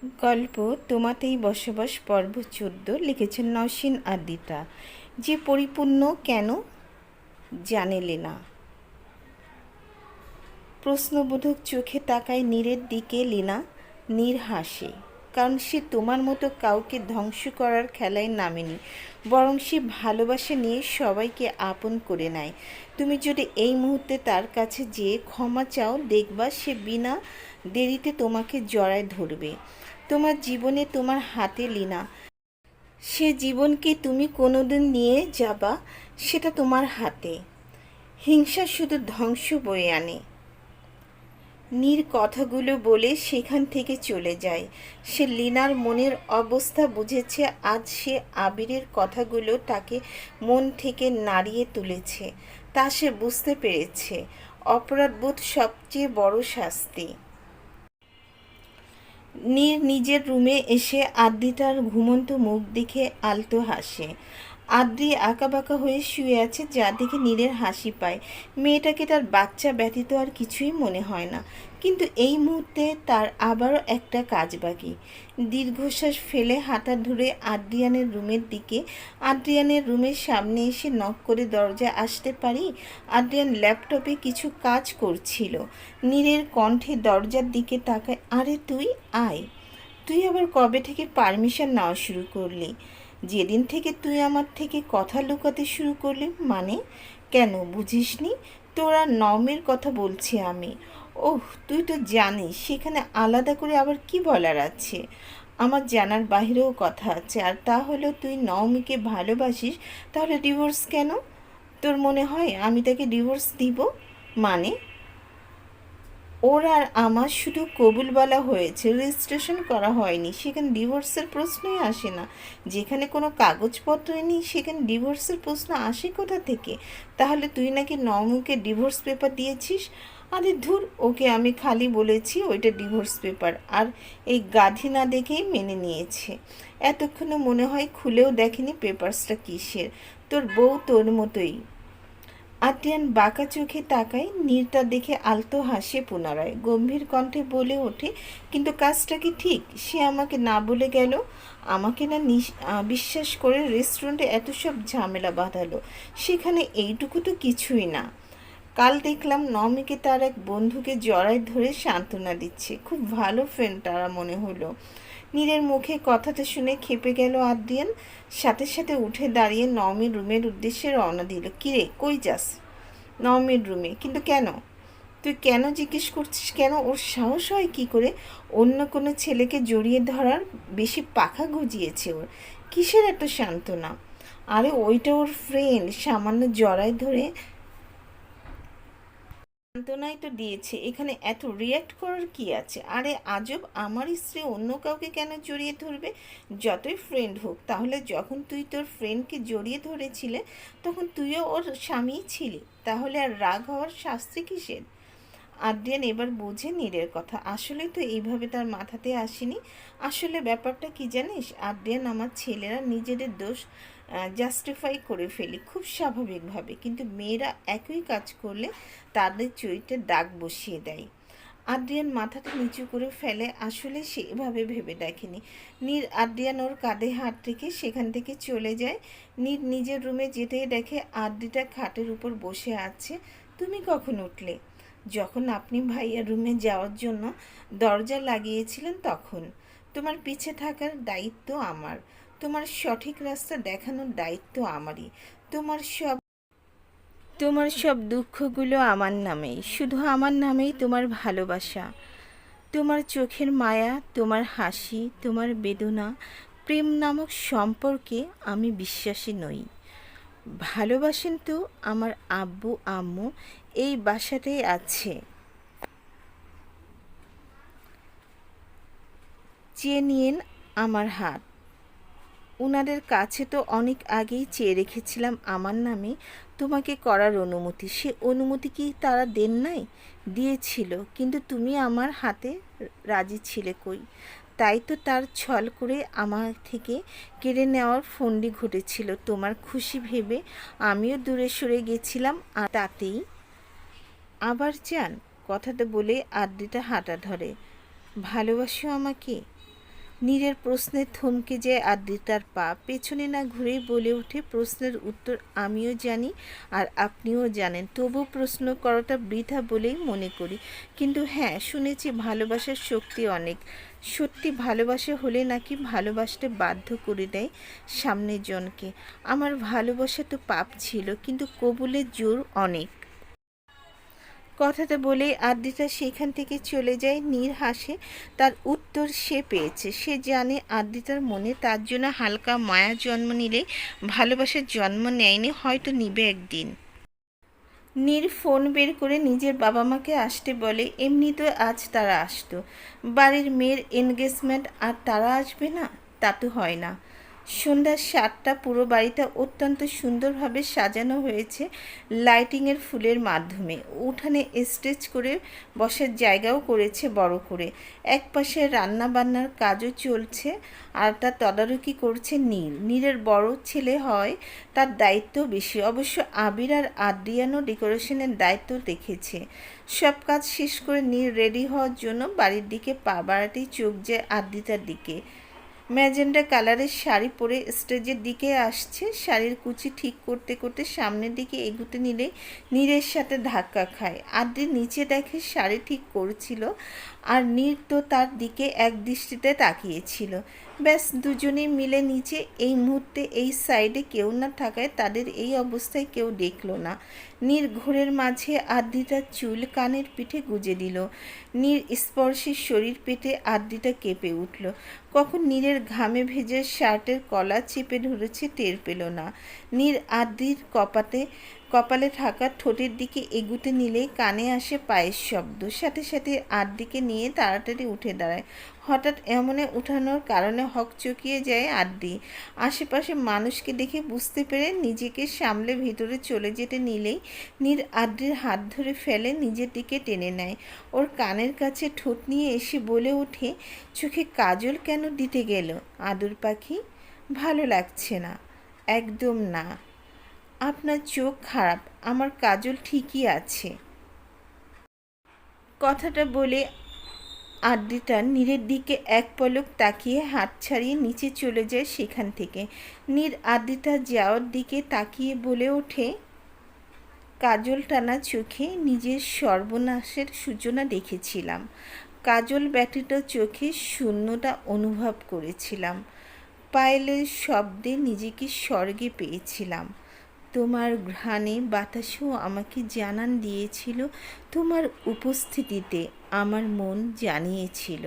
গল্প তোমাতেই বসবাস পর্ব 14 লিখেছেন নওশিন আদিতা। যে পরিপূর্ণ কেন জানে লীনা। প্রশ্নবোধক চোখে তাকায় নীরের দিকে লীনা। নীর হাসে, কারণ সে তোমার মতো কাউকে ধ্বংস করার খেলায় নামেনি, বরং সে ভালোবাসা নিয়ে সবাইকে আপন করে নেয়। তুমি যদি এই মুহূর্তে তার কাছে যেয়ে ক্ষমা চাও, দেখবা সে বিনা দেরিতে তোমাকে জড়ায় ধরবে। তোমার জীবনে তোমার হাতে লীনা। সে জীবনকে তুমি কোনোদিন নিয়ে যাবা, সেটা তোমার হাতে। হিংসা শুধু ধ্বংস বয়ে আনে। নীর কথাগুলো বলে সেখান থেকে চলে যায়। সে লীনার মনের অবস্থা বুঝেছে। আজ সে আবিরের কথাগুলো তাকে মন থেকে নাড়িয়ে তুলেছে। তা সে বুঝতে পেরেছে। অপরাধবোধ সবচেয়ে বড় শাস্তি। নীর নিজের রুমে এসে আদ্রিতার ঘুমন্ত মুখ দেখে আলতো হাসে। আদ্রি আঁকাবাঁকা হয়ে শুয়ে আছে, যা দেখে নীরের হাসি পায়। মেয়েটাকে তার বাচ্চা ব্যতীত আর কিছুই মনে হয় না। কিন্তু এই মুহূর্তে তার আবারও একটা কাজ বাকি। দীর্ঘশ্বাস ফেলে হাঁটা ধরে আদ্রিয়ানের রুমের দিকে। আদ্রিয়ানের রুমের সামনে এসে নক করে দরজা আসতে পারি। আদ্রিয়ান ল্যাপটপে কিছু কাজ করছিল। নীরের কণ্ঠে দরজার দিকে তাকায়। আরে তুই আয়। তুই আবার কবে থেকে পারমিশন নেওয়া শুরু করলি? যেদিন থেকে তুই আমার থেকে কথা লুকাতে শুরু করলি। মানে কেন বুঝিসনি? তোরা নমের কথা বলছি আমি। ওহ, তুই তো জানিস সেখানে আলাদা করে আবার কি বলার আছে। আমার জানার বাহিরেও কথা আছে, আর তা হলো তুই নওমিকে ভালোবাসিস। তাহলে ডিভোর্স কেন? তোর মনে হয় আমি তাকে ডিভোর্স দিব? মানে ওর আর আমার শুধু কবুল বলা হয়েছে, রেজিস্ট্রেশন করা হয়নি। সেখানে ডিভোর্সের প্রশ্নই আসে না। যেখানে কোনো কাগজপত্রই নেই সেখানে ডিভোর্সের প্রশ্ন আসে কোথা থেকে? তাহলে তুই নাকি নমুকে ডিভোর্স পেপার দিয়েছিস? আরে ধুর, ওকে আমি খালি বলেছি ওইটা ডিভোর্স পেপার, আর এই গাধি না দেখেই মেনে নিয়েছে। এতক্ষণে মনে হয় খুলেও দেখেনি পেপারসটা কিসের। তোর বউ তোর মতোই। আদ্রিয়ান বাঁকা চোখে তাকায়। নীরটা দেখে আলতো হাসে পুনরায়। গম্ভীর কণ্ঠে বলে ওঠে, কিন্তু কাজটা কি ঠিক? সে আমাকে না বলে গেল। আমাকে না বিশ্বাস করে রেস্টুরেন্টে এত সব ঝামেলা বাঁধালো, সেখানে এইটুকু তো কিছুই না। কাল দেখলাম নমিকে তার এক বন্ধুকে জড়ায় ধরে সান্ত্বনা দিচ্ছে। খুব ভালো ফ্রেন্ড তারা মনে হলো। নীরের মুখে কথাটা শুনে খেপে গেল আদ্রিয়ান। সাথে সাথে উঠে দাঁড়িয়ে নওমির রুমের উদ্দেশ্যে রওনা দিল। কিরে, কই যাস? নওমির রুমে। কিন্তু কেন? তুই কেন জিজ্ঞেস করছিস? কেন? ওর সাহস হয় কি করে অন্য কোনো ছেলেকে জড়িয়ে ধরার? বেশি পাখা গজিয়েছে ওর। কিসের এত সান্ত্বনা? আরে ওইটা ওর ফ্রেন্ড, সামান্য জড়ায় ধরে সান্ত্বনাই তো দিয়েছে। এখানে এত রিয়্যাক্ট করার কি আছে? আরে আজব, আমার স্ত্রী অন্য কাউকে কেন জড়িয়ে ধরবে? যতই ফ্রেন্ড হোক। তাহলে যখন তুই তোর ফ্রেন্ডকে জড়িয়ে ধরেছিলে তখন তুইও ওর স্বামীই ছিলি। তাহলে আর রাগ হওয়ার শাস্তি কিসের? আদ্রিয়ান এবার বোঝে নীরের কথা। আসলে তো এইভাবে তার মাথাতে আসেনি। আসলে ব্যাপারটা কি জানিস আদ্রিয়ান, আমার ছেলেরা নিজেদের দোষ জাস্টিফাই করে ফেলি খুব স্বাভাবিকভাবে, কিন্তু মেয়েরা একই কাজ করলে তাদের চরিত্রে দাগ বসিয়ে দেয়। আদ্রিয়ান মাথাটা নিচু করে ফেলে। আসলে সে এভাবে ভেবে দেখেনি। নীর আদ্রিয়ান ওর কাঁধে হাত রেখে সেখান থেকে চলে যায়। নীর নিজের রুমে যেতেই দেখে আদ্রিটা খাটের উপর বসে আছে। তুমি কখন উঠলে? যখন আপনি ভাইয়ার রুমে যাওয়ার জন্য দরজা লাগিয়েছিলেন তখন। তোমার পিছে থাকার দায়িত্ব আমার। তোমার সঠিক রাস্তা দেখানোর দায়িত্ব আমারই। তোমার সব তোমার সব দুঃখগুলো আমার নামেই, শুধু আমার নামেই তোমার ভালোবাসা, তোমার চোখের মায়া, তোমার হাসি, তোমার বেদনা। প্রেম নামক সম্পর্কে আমি বিশ্বাসী নই। ভালোবাসেন তো আমার আব্বু আম্মু এই বাসাতেই আছে। চেয়ে নিয়েন আমার হাত। ওনাদের কাছে তো অনেক আগেই চেয়ে রেখেছিলাম আমার নামে তোমাকে করার অনুমতি। সে অনুমতি কি তারা দেন নাই? দিয়েছিল, কিন্তু তুমি আমার হাতে রাজি ছিলে কই? তাই তো তার ছল করে আমার থেকে কেড়ে নেওয়ার ফন্দি ঘটেছিল তোমার খুশি ভেবে। আমিও দূরে সরে গেছিলাম, আর তাতেই আবার চান? কথাটা বলে আদ্রিতা হাঁটা ধরে। ভালোবাসো আমাকে? নীরের প্রশ্নে থমকে যায় আদ্রিতার পা। পেছনে না ঘুরেই বলে ওঠে, প্রশ্নের উত্তর আমিও জানি আর আপনিও জানেন, তবু প্রশ্ন করাটা বৃথা বলেই মনে করি। কিন্তু হ্যাঁ, শুনেছি ভালোবাসার শক্তি অনেক। সত্যি ভালোবাসা হলে নাকি ভালোবাসতে বাধ্য করে দেয় সামনের জনকে। আমার ভালোবাসা তো পাপ ছিল, কিন্তু কবুলের জোর অনেক। কথাটা বলেই আদ্রিতা সেখান থেকে চলে যায়। নীর হাসে, তার উত্তর সে পেয়েছে। সে জানে আদ্রিতার মনে তার জন্য হালকা মায়া জন্ম নিলে ভালোবাসার জন্ম নেয়নি, হয়তো নিবে একদিন। নীর ফোন বের করে নিজের বাবা মাকে আসতে বলে। এমনি তো আজ তারা আসতো, বাড়ির মেয়ের এনগেজমেন্ট, আর তারা আসবে না? তা তো হয় না। সন্ধ্যা 7টা, পুরো বাড়িটা অত্যন্ত সুন্দরভাবে সাজানো হয়েছে লাইটিংয়ের ফুলের মাধ্যমে। উঠানে স্টেজ করে বসার জায়গাও করেছে বড় করে। একপাশে রান্না বান্নার কাজও চলছে, আর তার তদারকি করছে নীর। নীরের বড় ছেলে হয়, তার দায়িত্ব বেশি। অবশ্য আবির আর আদ্রিয়ানও ডেকোরেশনের দায়িত্ব দেখেছে। সব কাজ শেষ করে নীর রেডি হওয়ার জন্য বাড়ির দিকে পা বাড়াতেই চোখ যায় আদ্রিতার দিকে। ম্যাজেন্ডা কালারের শাড়ি পরে স্টেজের দিকে আসছে। শাড়ির কুচি ঠিক করতে করতে সামনের দিকে এগুতে নিলে নীরের সাথে ধাক্কা খায়। আদ্রি নিচে দেখে শাড়ি ঠিক করছিল, আর নীর তো তার দিকে এক দৃষ্টিতে তাকিয়েছিল। ব্যাস, দুজনেই মিলে নিচে। এই মুহূর্তে এই সাইডে কেউ না থাকায় তাদের এই অবস্থায় কেউ দেখল না। নীর ঘোরের মাঝে আদ্রিতার চুল কানের পিঠে গুজে দিল। নীর স্পর্শে শরীর পেটে আদ্রিতা কেঁপে উঠল। কখন নীরের ঘামে ভেজে শার্টের কলার চেপে ধরেছে টের পেল না। নীর আদ্রির কপালে থাকা ঠোঁটের দিকে এগুতে নিলেই কানে আসে পায়ের শব্দ। সাথে সাথে আদ্রিকে নিয়ে তাড়াতাড়ি উঠে দাঁড়ায়। হঠাৎ এমনে উঠানোর কারণে হকচকিয়ে যায় আদ্রি। আশেপাশে মানুষকে দেখে বুঝতে পেরে নিজেকে সামলে ভিতরে চলে যেতে নিলেই নীর আদ্রির হাত ধরে ফেলে, নিজের দিকে টেনে নেয়। ওর কানের কাছে ঠোঁট নিয়ে এসে বলে ওঠে, চোখে কাজল কেন দিতে গেল আদর পাখি? ভালো লাগছে না। একদম না, আপনার চোখ খারাপ, আমার কাজল ঠিকই আছে। কথাটা বলে আদ্রিতা নীরের দিকে এক পলক তাকিয়ে হাত ছাড়িয়ে নিচে চলে যায় সেখান থেকে। নীর আদ্রিতা যাওয়ার দিকে তাকিয়ে বলে ওঠে, কাজল টানা চোখে নিজের সর্বনাশের সূচনা দেখেছিলাম। কাজল ব্যতীত চোখে শূন্যতা অনুভব করেছিলাম। পায়েলের শব্দে নিজেকে স্বর্গে পেয়েছিলাম। তোমার ঘ্রাণে বাতাসেও আমাকে জানান দিয়েছিল, তোমার উপস্থিতিতে আমার মন জানিয়েছিল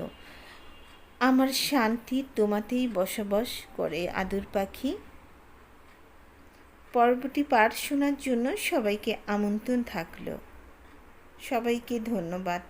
আমার শান্তি তোমাতেই বসবাস করে আদর পাখি। পরবর্তী পাঠ শোনার জন্য সবাইকে আমন্ত্রণ থাকলো। সবাইকে ধন্যবাদ।